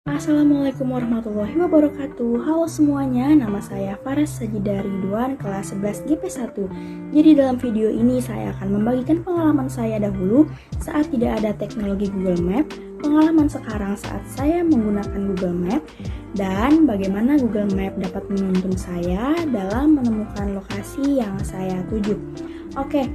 Assalamualaikum warahmatullahi wabarakatuh. Halo semuanya, nama saya Faras Sajida Ridwan, kelas 11 GP1. Jadi dalam video ini saya akan membagikan pengalaman saya dahulu saat tidak ada teknologi Google Map, pengalaman sekarang saat saya menggunakan Google Map, dan bagaimana Google Map dapat menuntun saya dalam menemukan lokasi yang saya tuju. Oke,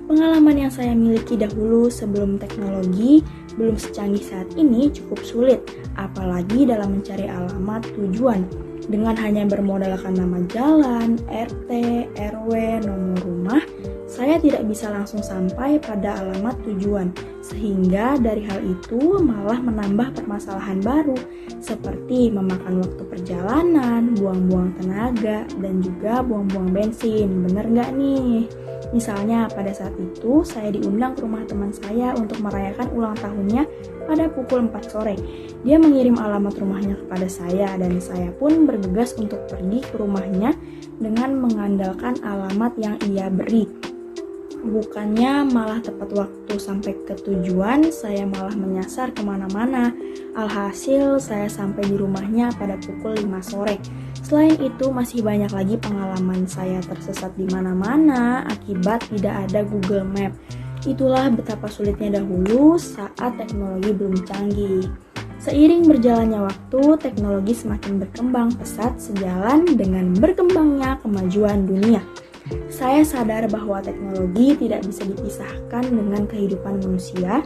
pengalaman yang saya miliki dahulu sebelum teknologi belum secanggih saat ini cukup sulit, apalagi dalam mencari alamat tujuan. Dengan hanya bermodalkan nama jalan, RT, RW, nomor rumah, saya tidak bisa langsung sampai pada alamat tujuan. Sehingga dari hal itu malah menambah permasalahan baru, seperti memakan waktu perjalanan, buang-buang tenaga, dan juga buang-buang bensin. Bener nggak nih? Misalnya pada saat itu saya diundang ke rumah teman saya untuk merayakan ulang tahunnya pada pukul 4 sore. Dia mengirim alamat rumahnya kepada saya dan saya pun bergegas untuk pergi ke rumahnya dengan mengandalkan alamat yang ia beri. Bukannya malah tepat waktu sampai ke tujuan, saya malah menyasar kemana-mana. Alhasil saya sampai di rumahnya pada pukul 5 sore. Selain itu masih banyak lagi pengalaman saya tersesat di mana-mana akibat tidak ada Google Map. Itulah betapa sulitnya dahulu saat teknologi belum canggih. Seiring berjalannya waktu, teknologi semakin berkembang pesat sejalan dengan berkembangnya kemajuan dunia. Saya sadar bahwa teknologi tidak bisa dipisahkan dengan kehidupan manusia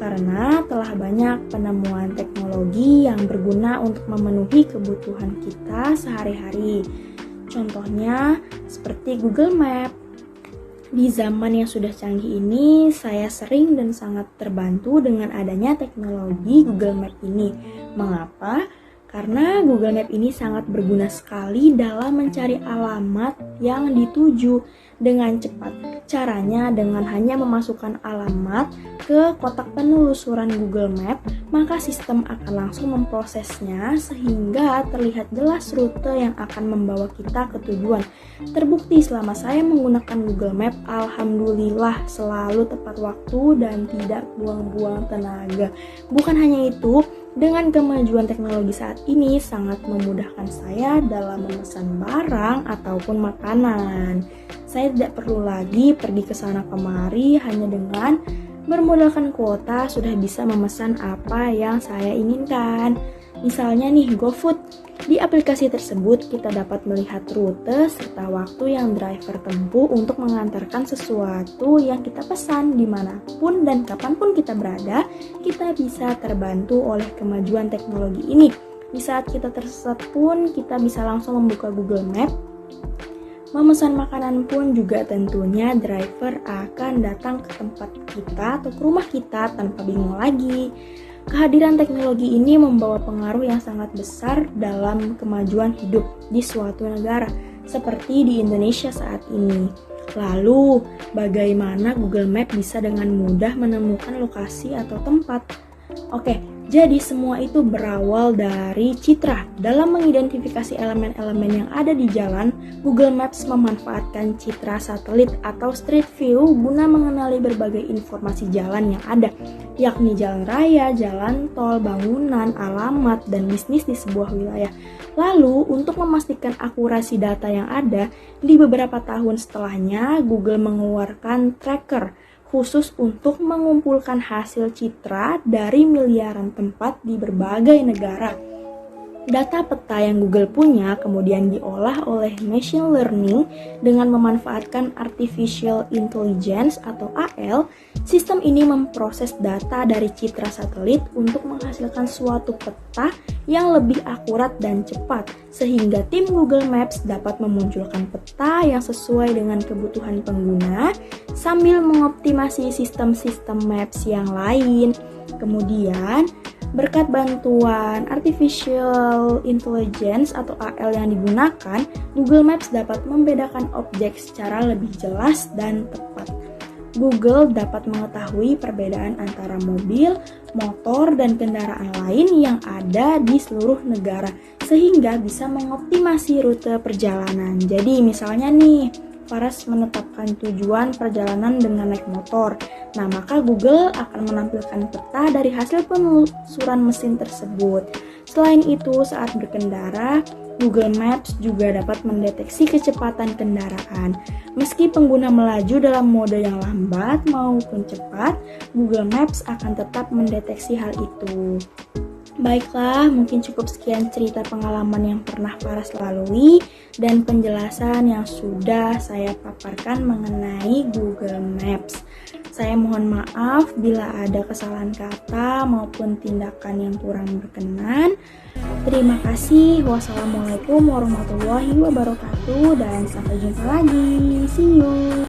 karena telah banyak penemuan teknologi yang berguna untuk memenuhi kebutuhan kita sehari-hari. Contohnya seperti Google Map. Di zaman yang sudah canggih ini, saya sering dan sangat terbantu dengan adanya teknologi Google Map ini. Mengapa? Karena Google Map ini sangat berguna sekali dalam mencari alamat yang dituju dengan cepat. Caranya dengan hanya memasukkan alamat ke kotak penelusuran Google Map, maka sistem akan langsung memprosesnya sehingga terlihat jelas rute yang akan membawa kita ke tujuan. Terbukti selama saya menggunakan Google Map, alhamdulillah selalu tepat waktu dan tidak buang-buang tenaga. Bukan hanya itu, dengan kemajuan teknologi saat ini sangat memudahkan saya dalam memesan barang ataupun makanan. Saya tidak perlu lagi pergi ke sana kemari, hanya dengan bermodalkan kuota sudah bisa memesan apa yang saya inginkan. Misalnya nih GoFood. Di aplikasi tersebut kita dapat melihat rute serta waktu yang driver tempuh untuk mengantarkan sesuatu yang kita pesan dimanapun dan kapanpun kita berada. Kita bisa terbantu oleh kemajuan teknologi ini. Di saat kita tersesat pun kita bisa langsung membuka Google Map. Memesan makanan pun juga tentunya driver akan datang ke tempat kita atau ke rumah kita tanpa bingung lagi. Kehadiran teknologi ini membawa pengaruh yang sangat besar dalam kemajuan hidup di suatu negara, seperti di Indonesia saat ini. Lalu, bagaimana Google Map bisa dengan mudah menemukan lokasi atau tempat? Oke, jadi semua itu berawal dari citra. Dalam mengidentifikasi elemen-elemen yang ada di jalan, Google Maps memanfaatkan citra satelit atau street view guna mengenali berbagai informasi jalan yang ada, yakni jalan raya, jalan tol, bangunan, alamat, dan bisnis di sebuah wilayah. Lalu, untuk memastikan akurasi data yang ada, di beberapa tahun setelahnya, Google mengeluarkan tracker khusus untuk mengumpulkan hasil citra dari miliaran tempat di berbagai negara. Data peta yang Google punya kemudian diolah oleh machine learning dengan memanfaatkan artificial intelligence atau AL. Sistem ini memproses data dari citra satelit untuk menghasilkan suatu peta yang lebih akurat dan cepat, sehingga tim Google Maps dapat memunculkan peta yang sesuai dengan kebutuhan pengguna sambil mengoptimasi sistem-sistem maps yang lain. Kemudian, berkat bantuan artificial intelligence atau AL yang digunakan, Google Maps dapat membedakan objek secara lebih jelas dan tepat. Google dapat mengetahui perbedaan antara mobil, motor, dan kendaraan lain yang ada di seluruh negara, sehingga bisa mengoptimasi rute perjalanan. Jadi misalnya nih, Faras menetapkan tujuan perjalanan dengan naik motor. Nah, maka Google akan menampilkan peta dari hasil penelusuran mesin tersebut. Selain itu, saat berkendara, Google Maps juga dapat mendeteksi kecepatan kendaraan. Meski pengguna melaju dalam mode yang lambat maupun cepat, Google Maps akan tetap mendeteksi hal itu. Baiklah, mungkin cukup sekian cerita pengalaman yang pernah Faras lalui dan penjelasan yang sudah saya paparkan mengenai Google Maps. Saya mohon maaf bila ada kesalahan kata maupun tindakan yang kurang berkenan. Terima kasih. Wassalamualaikum warahmatullahi wabarakatuh dan sampai jumpa lagi. See you.